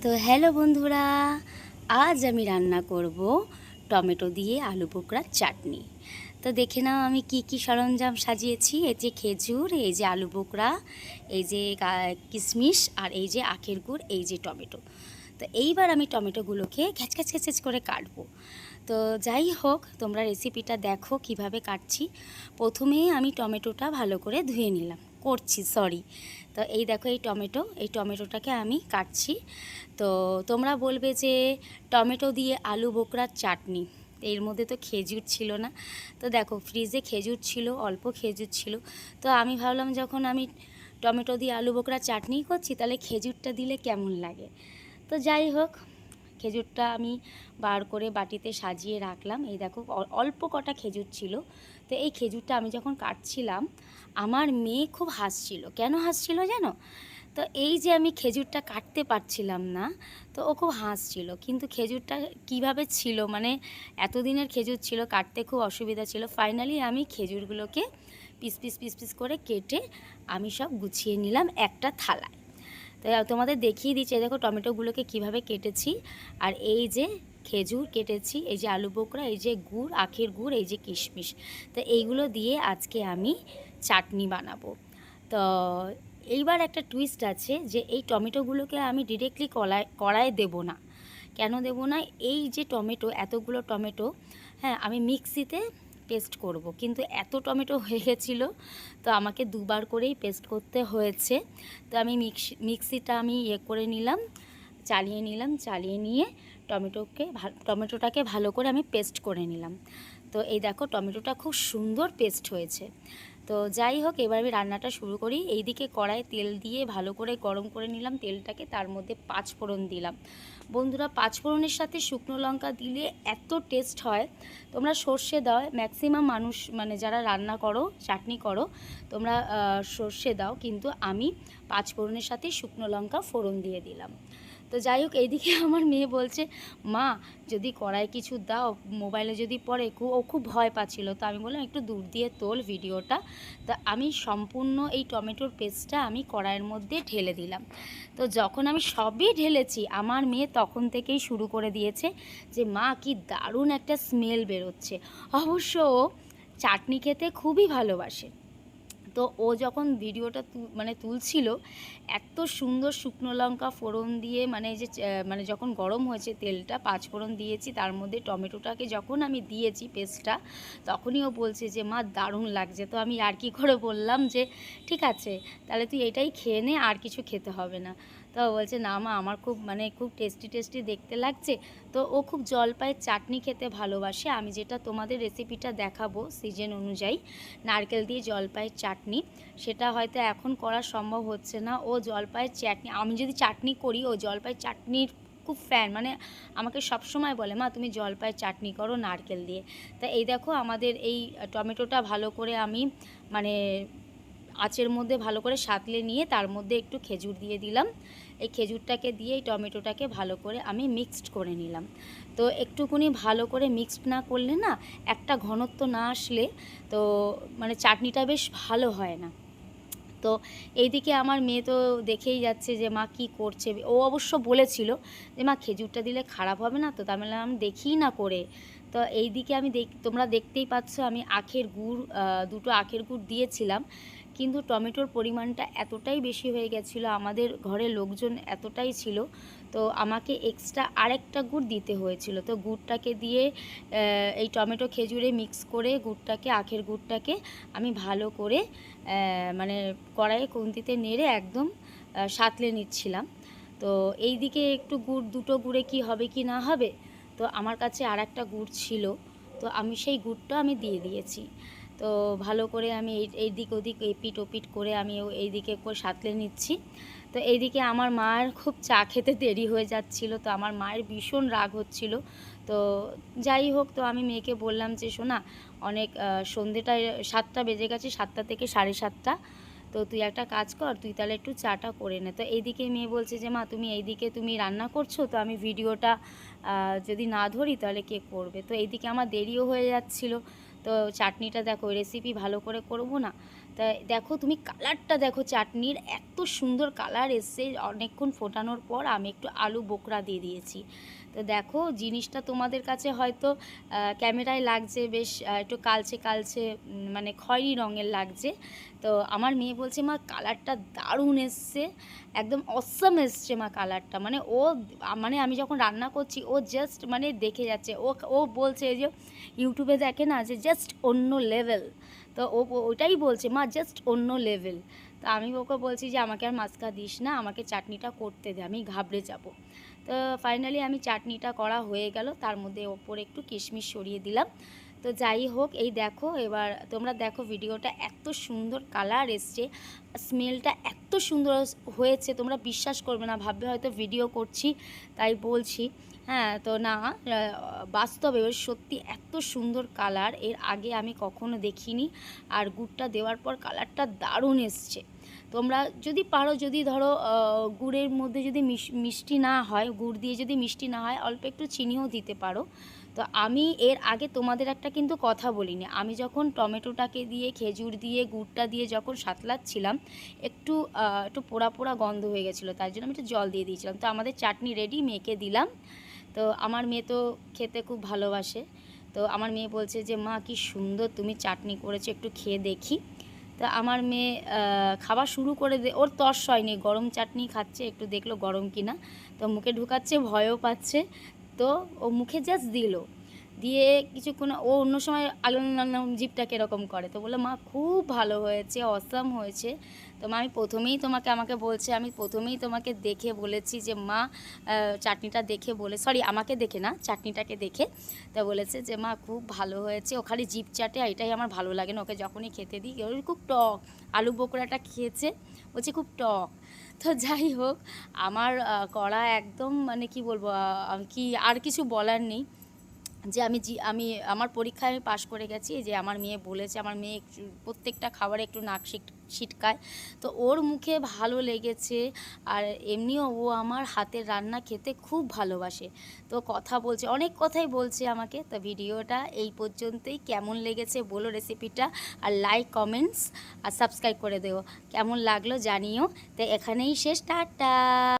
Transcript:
তো হ্যালো বন্ধুরা, আজ আমি রান্না করব টমেটো দিয়ে আলু বোখরার চাটনি। তো দেখে নাও আমি কি কি সরঞ্জাম সাজিয়েছি। এই যে খেজুর, এই যে আলু বোখরা, এই যে কিশমিশ, আর এই যে আখের গুড়, এই যে টমেটো। তো এইবার আমি টমেটোগুলোকে খ্যাচখ্যাচ খ্যাচখ্যাচ করে কাটবো। তো যাই হোক, তোমরা রেসিপিটা দেখো কিভাবে কাটছি। প্রথমেই আমি টমেটোটা ভালো করে ধুয়ে নিলাম, সরি। তো এই দেখো এই টমেটোটাকে আমি কাটছি। তো তোমরা বলবে যে টমেটো দিয়ে আলু বোখরার চাটনি, এর মধ্যে তো খেজুর ছিল না। তো দেখো ফ্রিজে খেজুর ছিল, অল্প খেজুর ছিল। তো আমি ভাবলাম যখন আমি টমেটো দিয়ে আলু বোখরার চাটনি করছি, তাহলে খেজুরটা দিলে কেমন লাগে। তো যাই হোক, খেজুরটা আমি বার করে বাটিতে সাজিয়ে রাখলাম। এই দেখো অল্প কটা খেজুর ছিল। তো এই খেজুরটা আমি যখন কাটছিলাম, আমার মেয়ে খুব হাসছিল। কেন হাসছিল জানো? তো এই যে আমি খেজুরটা কাটতে পারছিলাম না, তো ও খুব হাসছিল। কিন্তু খেজুরটা কিভাবে ছিল, মানে এতদিনের খেজুর ছিল, কাটতে খুব অসুবিধা ছিল। ফাইনালি আমি খেজুরগুলোকে পিস পিস পিস পিস করে কেটে আমি সব গুছিয়ে নিলাম একটা থালায়। তো তোমাদের দেখিয়ে দিচ্ছি, দেখো টমেটোগুলোকে কিভাবে কেটেছি। আর এই যে খেজুর কেটেছি, এই যে আলু বোখরা, এই যে গুড়, আখের গুড়, এই যে কিশমিশ। তো এইগুলো দিয়ে আজকে আমি চাটনি বানাবো। তো এইবার একটা টুইস্ট আছে, যে এই টমেটোগুলোকে আমি ডিরেক্টলি কড়াইয়ে দেবো না। কেন দেবো না? এই যে টমেটো, এতগুলো টমেটো, হ্যাঁ, আমি মিক্সিতে পেস্ট করব। কিন্তু এত টমেটো হয়ে গেছিলো, তো আমাকে দুবার করেই পেস্ট করতে হয়েছে। তো আমি মিক্সিটা আমি করে নিলাম, চালিয়ে নিয়ে টমেটোটাকে ভালো করে আমি পেস্ট করে নিলাম। তো এই দেখো টমেটোটা খুব সুন্দর পেস্ট হয়েছে। তো যাই হোক, এবার আমি রান্নাটা শুরু করি। এইদিকে কড়াই তেল দিয়ে ভালো করে গরম করে নিলাম তেলটাকে, তার মধ্যে 5 ফোড়ন দিলাম। বন্ধুরা, 5 ফোড়নের সাথে শুকনো লঙ্কা দিলে এত টেস্ট হয়। তোমরা সর্ষে দাও, ম্যাক্সিমাম মানুষ মানে যারা রান্না করো, চাটনি করো, তোমরা সর্ষে দাও, কিন্তু আমি 5 ফোড়নের সাথে শুকনো লঙ্কা ফোড়ন দিয়ে দিলাম। তো যাই হোক, এইদিকে আমার মেয়ে বলছে, মা যদি কড়াই কিছু দাও, মোবাইলে যদি পড়ে, ও খুব ভয় পাচ্ছিল। তো আমি বললাম একটু দূর দিয়ে তোল ভিডিওটা। তো আমি সম্পূর্ণ এই টমেটোর পেস্টটা আমি কড়াইয়ের মধ্যে ঢেলে দিলাম। তো যখন আমি সবই ঢেলেছি, আমার মেয়ে তখন থেকেই শুরু করে দিয়েছে যে মা কি দারুণ একটা স্মেল বেরোচ্ছে। অবশ্য ও চাটনি খেতে খুবই ভালোবাসে। তো ও যখন ভিডিওটা তুলছিল, এত সুন্দর শুকনো লঙ্কা ফোড়ন দিয়ে, মানে এই যে মানে যখন গরম হয়েছে তেলটা, 5 ফোড়ন দিয়েছি, তার মধ্যে টমেটোটাকে যখন আমি দিয়েছি পেস্টটা, তখনই ও বলছে যে মা দারুণ লাগছে। তো আমি আর কি করে বললাম যে ঠিক আছে, তাহলে তুই এটাই খেয়ে নে, আর কিছু খেতে হবে না। তো ও বলছে না মা, আমার খুব টেস্টি টেস্টি দেখতে লাগছে। তো ও খুব জলপাইয়ের চাটনি খেতে ভালোবাসে। আমি যেটা তোমাদের রেসিপিটা দেখাবো সিজন অনুযায়ী, নারকেল দিয়ে জলপাইয়ের চাটনি, সেটা হয়তো এখন করা সম্ভব হচ্ছে না। ও জলপাইয়ের চাটনি, আমি যদি চাটনি করি, ও জলপাইয়ের চাটনির খুব ফ্যান, মানে আমাকে সবসময় বলে মা তুমি জলপাইয়ের চাটনি করো নারকেল দিয়ে। তা এই দেখো আমাদের এই টমেটোটা ভালো করে আমি মানে আঁচের মধ্যে ভালো করে সাঁতলে নিয়ে, তার মধ্যে একটু খেজুর দিয়ে দিলাম। এই খেজুরটাকে দিয়ে এই টমেটোটাকে ভালো করে আমি মিক্সড করে নিলাম। তো একটুকুনি ভালো করে মিক্সড না করলে না, একটা ঘনত্ব না আসলে তো মানে চাটনিটা বেশ ভালো হয় না। তো এইদিকে আমার মেয়ে তো দেখেই যাচ্ছে যে মা কি করছে। ও অবশ্য বলেছিল যে মা খেজুরটা দিলে খারাপ হবে না তো, তার মানে আমি দেখি না করে। তো এইদিকে আমি তোমরা দেখতেই পাচ্ছ, আমি আখের গুড়, দুটো আখের গুড় দিয়েছিলাম, কিন্তু টমেটোর পরিমাণটা এতটাই বেশি হয়ে গেছিলো, আমাদের ঘরে লোকজন এতটাই ছিল, তো আমাকে এক্সট্রা আরেকটা গুড় দিতে হয়েছিল। তো গুড়টাকে দিয়ে এই টমেটো খেজুরে মিক্স করে গুড়টাকে, আখের গুড়টাকে আমি ভালো করে মানে কড়াইয়ে খুন্তিতে নেড়ে একদম সাঁতলে নিচ্ছিলাম। তো এই দিকে একটু দুটো গুড়ে কি হবে কি না হবে, তো আমার কাছে আর একটা গুড় ছিল, তো আমি সেই গুড়টা আমি দিয়ে দিয়েছি। তো ভালো করে আমি এই দিক ওদিক এপিট ওপিট করে আমি এই দিকে করে সাঁতলে নিচ্ছি। তো এইদিকে আমার মায়ের খুব চা খেতে দেরি হয়ে যাচ্ছিল, তো আমার মায়ের ভীষণ রাগ হচ্ছিল। তো যাই হোক, তো আমি মেয়েকে বললাম যে শোনা, অনেক সন্ধেটায় 7টা বেজে গেছে, 7টা থেকে 7:30, তো তুই একটা কাজ কর, তুই তাহলে একটু চাটা করে নে। তো এইদিকে মেয়ে বলছে যে মা তুমি এইদিকে তুমি রান্না করছো, তো আমি ভিডিওটা যদি না ধরি তাহলে কে করবে। তো এইদিকে আমার দেরিও হয়ে যাচ্ছিলো। তো চাটনিটা দেখো, রেসিপি ভালো করে করবো না, তা দেখো তুমি কালারটা দেখো, চাটনির এত সুন্দর কালার এসছে। অনেকক্ষণ ফোটানোর পর আমি একটু আলু বোখরা দিয়ে দিয়েছি। তো দেখো জিনিসটা তোমাদের কাছে হয়তো ক্যামেরায় লাগছে বেশ একটু কালচে কালচে, মানে খয়েরি রঙের লাগছে। তো আমার মেয়ে বলছে মা কালারটা দারুণ এসছে, একদম অসাম এসছে মা কালারটা। মানে ও মানে আমি যখন রান্না করছি ও জাস্ট মানে দেখে যাচ্ছে, ও ও বলছে যে ইউটিউবে দেখে না যে জাস্ট অন্য লেভেল। তো ও ওইটাই বলছে মা জাস্ট অন্য লেভেল। তো আমি ওকে বলছি যে আমাকে আর মাস্কা দিস না, আমাকে চাটনিটা করতে দে, আমি ঘাবড়ে যাব। তো ফাইনালি আমি চাটনিটা করা হয়ে গেল, তার মধ্যে ওপরে একটু কিশমিশ সরিয়ে দিলাম। তো যাই হোক, এই দেখো এবার তোমরা দেখো ভিডিওটা এত সুন্দর কালার এসছে, স্মেলটা এত সুন্দর হয়েছে, তোমরা বিশ্বাস করবে না, ভাববে হয়তো ভিডিও করছি তাই বলছি। হ্যাঁ, তো না, বাস্তবে সত্যি এত সুন্দর কালার এর আগে আমি কখনো দেখিনি। আর গুড়টা দেওয়ার পর কালারটা দারুণ এসছে। তোমরা যদি পারো, যদি ধরো গুড়ের মধ্যে যদি মিষ্টি না হয়, গুড় দিয়ে যদি মিষ্টি না হয়, অল্প একটু চিনিও দিতে পারো। তো আমি এর আগে তোমাদের একটা কিন্তু কথা বলিনি, আমি যখন টমেটোটাকে দিয়ে খেজুর দিয়ে গুড়টা দিয়ে যখন সাতলাচ্ছিলাম, একটু একটু পোড়া পোড়া গন্ধ হয়ে গেছিলো, তাই জন্য আমি একটু জল দিয়ে দিয়েছিলাম। তো আমাদের চাটনি রেডি, মেয়েকে দিলাম। তো আমার মেয়ে তো খেতে খুব ভালোবাসে। তো আমার মেয়ে বলছে যে মা কি সুন্দর তুমি চাটনি করেছো, একটু খেয়ে দেখি। তো আমার মেয়ে খাওয়া শুরু করে ওর তর্স হয়নি, গরম চাটনি খাচ্ছে, একটু দেখলো গরম কিনা, তো মুখে ঢুকাচ্ছে, ভয়ও পাচ্ছে। তো ও মুখে জাস্ট দিল, দিয়ে কিছুক্ষণ ও অন্য সময় আলম জিভটাকে এরকম করে। তো বললো মা খুব ভালো হয়েছে, অসাম হয়েছে। তো মা আমি প্রথমেই আমাকে বলছে, আমি প্রথমেই তোমাকে দেখে বলেছি যে মা চাটনিটা দেখে বলে, সরি আমাকে দেখে না, চাটনিটাকে দেখে। তো বলেছে যে মা খুব ভালো হয়েছে, ও খালি জিভ চাটে, এটাই আমার ভালো লাগে না, ওকে যখনই খেতে দিই ওর খুব টক। আলু বোখরাটা খেয়েছে, বলছে খুব টক। তো যাই হোক, আমার করা একদম মানে কি বলবো, কি আর কিছু বলার নেই, যে আমি আমার পরীক্ষায় আমি পাশ করে গেছি। যে আমার মেয়ে বলেছে, আমার মেয়ে প্রত্যেকটা খাবারে একটু নাক ছিটকায়, তো ওর মুখে ভালো লেগেছে। আর এমনিও ও আমার হাতের রান্না খেতে খুব ভালোবাসে। তো কথা বলছে, অনেক কথাই বলছে আমাকে। তো ভিডিওটা এই পর্যন্তই, কেমন লেগেছে বলো রেসিপিটা, আর লাইক কমেন্টস আর সাবস্ক্রাইব করে দেও, কেমন লাগলো জানিও। তো এখানেই শেষ, টাটা।